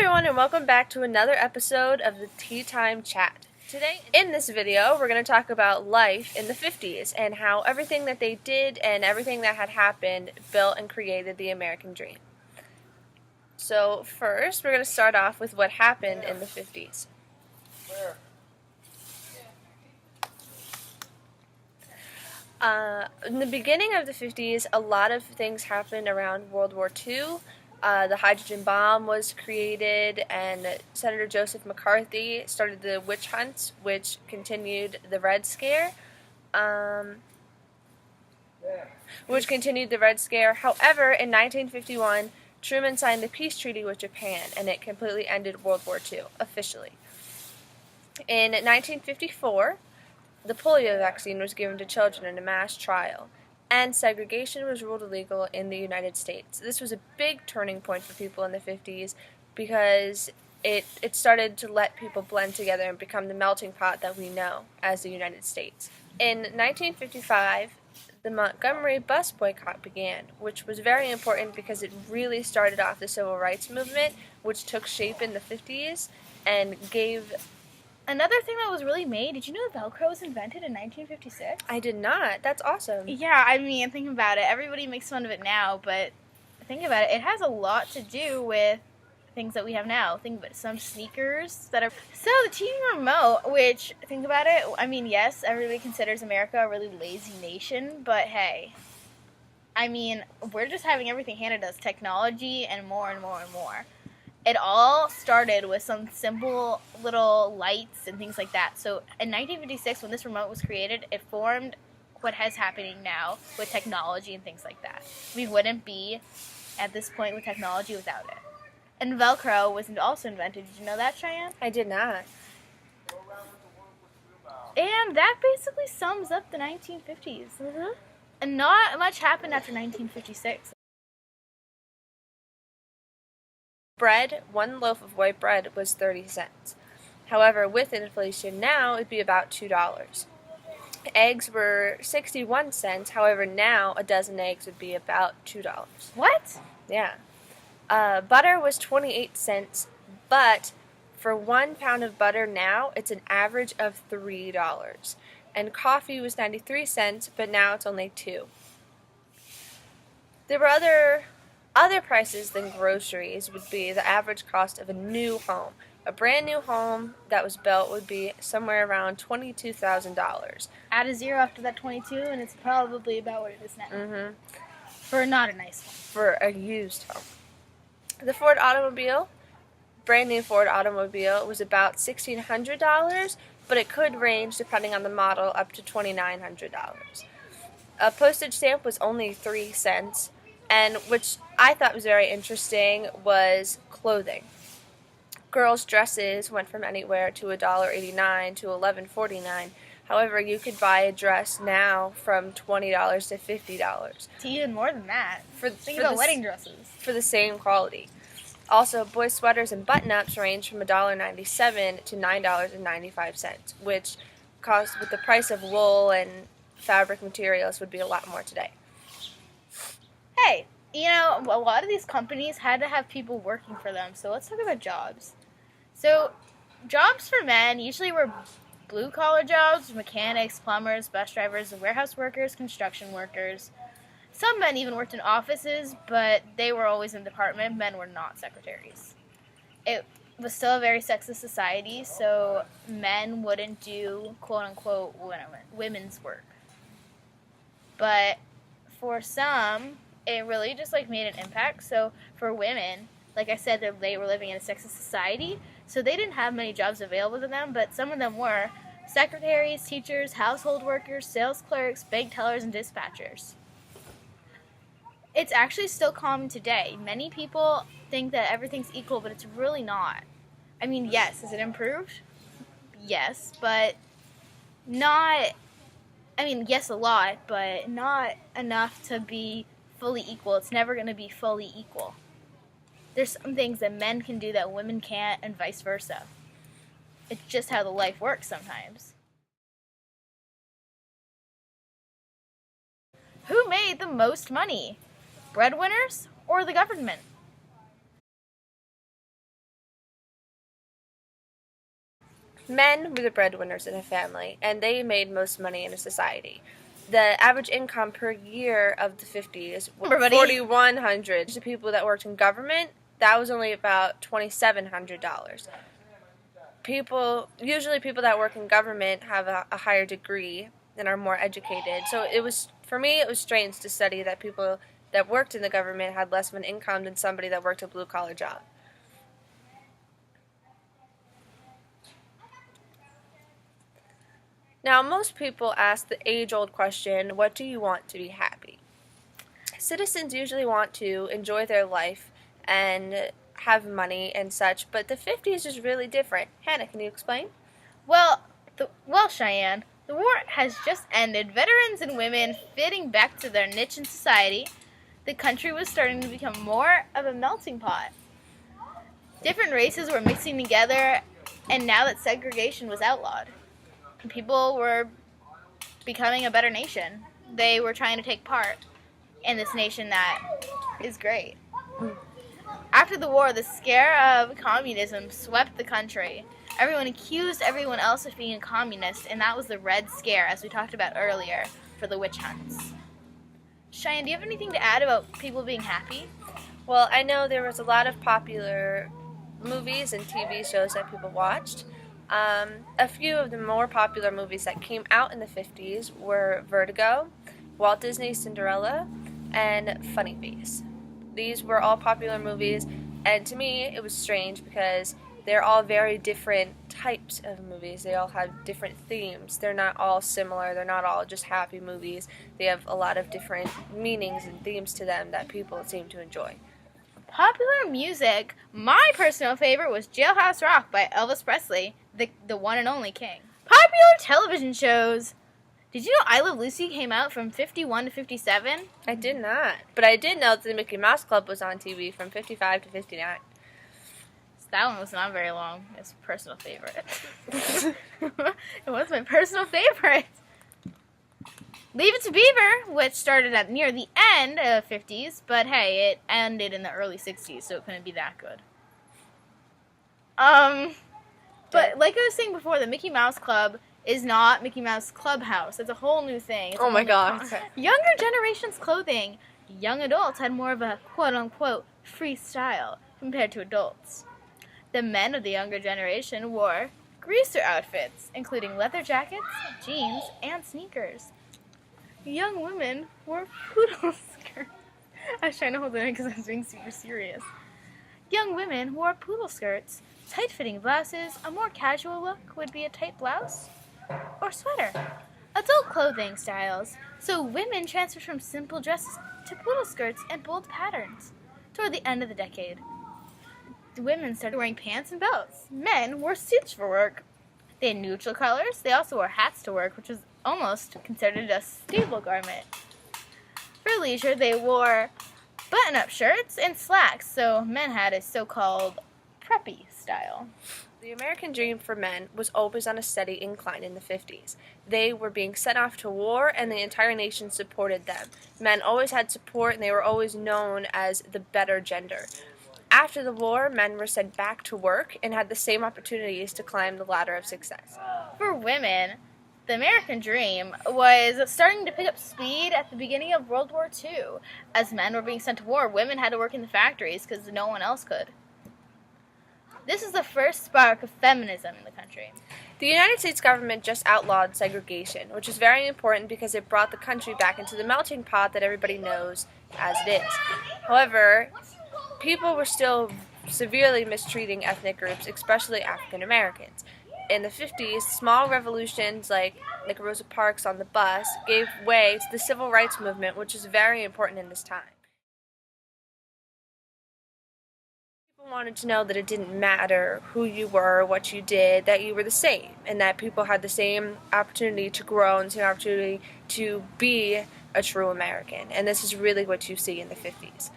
everyone, and welcome back to another episode of the Tea Time Chat. Today, in this video, we're going to talk about life in the 50s and how everything that they did and everything that had happened built and created the American dream. So first, we're going to start off with what happened in the 50s. In the beginning of the 50s, a lot of things happened around World War II. The hydrogen bomb was created, and Senator Joseph McCarthy started the witch hunt, which continued the Red Scare. However, in 1951, Truman signed the peace treaty with Japan, and it completely ended World War II, officially. In 1954, the polio vaccine was given to children in a mass trial, and segregation was ruled illegal in the United States. This was a big turning point for people in the 50s because it started to let people blend together and become the melting pot that we know as the United States. In 1955, the Montgomery bus boycott began, which was very important because it really started off the civil rights movement, which took shape in the 50s and gave... Another thing that was really made, did you know Velcro was invented in 1956? I did not. That's awesome. Yeah, I mean, think about it. Everybody makes fun of it now, but think about it. It has a lot to do with things that we have now. Think about it. Some sneakers that are... So, the TV remote, which, think about it, I mean, yes, everybody considers America a really lazy nation, but hey, I mean, we're just having everything handed to us, technology and more and more and more. It all started with some simple little lights and things like that. So in 1956, when this remote was created, it formed what is happening now with technology and things like that. We wouldn't be at this point with technology without it. And Velcro was also invented. Did you know that, Cheyanne? I did not. And that basically sums up the 1950s. Mm-hmm. And not much happened after 1956. Bread, one loaf of white bread was 30 cents. However, with inflation now, it'd be about $2. Eggs were 61 cents. However, now a dozen eggs would be about $2. What? Yeah. Butter was 28 cents, but for 1 pound of butter now, it's an average of $3. And coffee was 93 cents, but now it's only $2. There were other prices than groceries. Would be the average cost of a new home. A brand new home that was built would be somewhere around $22,000. Add a zero after that 22 and it's probably about what it is now. Mm-hmm. For not a nice home. For a used home. The Ford automobile, brand new Ford automobile, was about $1,600, but it could range, depending on the model, up to $2,900. A postage stamp was only 3 cents. And which I thought was very interesting was clothing. Girls' dresses went from anywhere to $1.89 to $11.49. However, you could buy a dress now from $20 to $50. To even more than that. Think for about wedding dresses. For the same quality. Also, boys' sweaters and button-ups range from $1.97 to $9.95, which cost, with the price of wool and fabric materials, would be a lot more today. Hey, you know, a lot of these companies had to have people working for them, so let's talk about jobs. So, jobs for men usually were blue-collar jobs, mechanics, plumbers, bus drivers, warehouse workers, construction workers. Some men even worked in offices, but they were always in the department. Men were not secretaries. It was still a very sexist society, so men wouldn't do, quote-unquote, women's work. But for some, it really just made an impact. So for women, like I said, they were living in a sexist society, so they didn't have many jobs available to them, but some of them were secretaries, teachers, household workers, sales clerks, bank tellers, and dispatchers. It's actually still common today. Many people think that everything's equal, but it's really not. I mean, yes, has it improved? Yes, but not, I mean, yes, a lot, but not enough to be fully equal. It's never going to be fully equal. There's some things that men can do that women can't, and vice versa. It's just how the life works sometimes. Who made the most money? Breadwinners or the government? Men were the breadwinners in a family, and they made most money in a society. The average income per year of the 50s was $4,100. The people that worked in government, that was only about $2,700. Usually people that work in government have a higher degree and are more educated. So for me, it was strange to study that people that worked in the government had less of an income than somebody that worked a blue-collar job. Now, most people ask the age-old question, what do you want to be happy? Citizens usually want to enjoy their life and have money and such, but the 50s is really different. Hannah, can you explain? Well, Cheyanne, the war has just ended. Veterans and women fitting back to their niche in society. The country was starting to become more of a melting pot. Different races were mixing together, and now that segregation was outlawed, people were becoming a better nation. They were trying to take part in this nation that is great. After the war, the scare of communism swept the country. Everyone accused everyone else of being a communist, and that was the Red Scare, as we talked about earlier, for the witch hunts. Cheyanne, do you have anything to add about people being happy? Well, I know there was a lot of popular movies and TV shows that people watched. A few of the more popular movies that came out in the 50s were Vertigo, Walt Disney's Cinderella, and Funny Face. These were all popular movies, and to me it was strange because they're all very different types of movies. They all have different themes. They're not all similar. They're not all just happy movies. They have a lot of different meanings and themes to them that people seem to enjoy. Popular music. My personal favorite was Jailhouse Rock by Elvis Presley, the one and only king. Popular television shows. Did you know I Love Lucy came out from 51 to 57? I did not. But I did know that the Mickey Mouse Club was on TV from 55 to 59. That one was not very long. It's a personal favorite. It was my personal favorite. Leave It to Beaver, which started at near the end of the 50s, but hey, it ended in the early 60s, so it couldn't be that good. But like I was saying before, the Mickey Mouse Club is not Mickey Mouse Clubhouse. It's a whole new thing. Oh my god. Younger generation's clothing. Young adults had more of a quote-unquote free style compared to adults. The men of the younger generation wore greaser outfits, including leather jackets, jeans, and sneakers. Young women wore poodle skirts. I was trying to hold it in because I was being super serious. Young women wore poodle skirts, tight-fitting blouses. A more casual look would be a tight blouse or sweater. Adult clothing styles. So women transferred from simple dresses to poodle skirts and bold patterns. Toward the end of the decade, the women started wearing pants and belts. Men wore suits for work. They had neutral colors. They also wore hats to work, which was almost considered a stable garment. For leisure, they wore button-up shirts and slacks, so men had a so-called preppy style. The American dream for men was always on a steady incline in the 50s. They were being sent off to war, and the entire nation supported them. Men always had support, and they were always known as the better gender. After the war, men were sent back to work and had the same opportunities to climb the ladder of success. For women, the American dream was starting to pick up speed at the beginning of World War II. As men were being sent to war, women had to work in the factories because no one else could. This is the first spark of feminism in the country. The United States government just outlawed segregation, which is very important because it brought the country back into the melting pot that everybody knows as it is. However, people were still severely mistreating ethnic groups, especially African Americans. In the 50s, small revolutions like Rosa Parks on the bus gave way to the civil rights movement, which is very important in this time. People wanted to know that it didn't matter who you were, what you did, that you were the same, and that people had the same opportunity to grow and the same opportunity to be a true American. And this is really what you see in the 50s.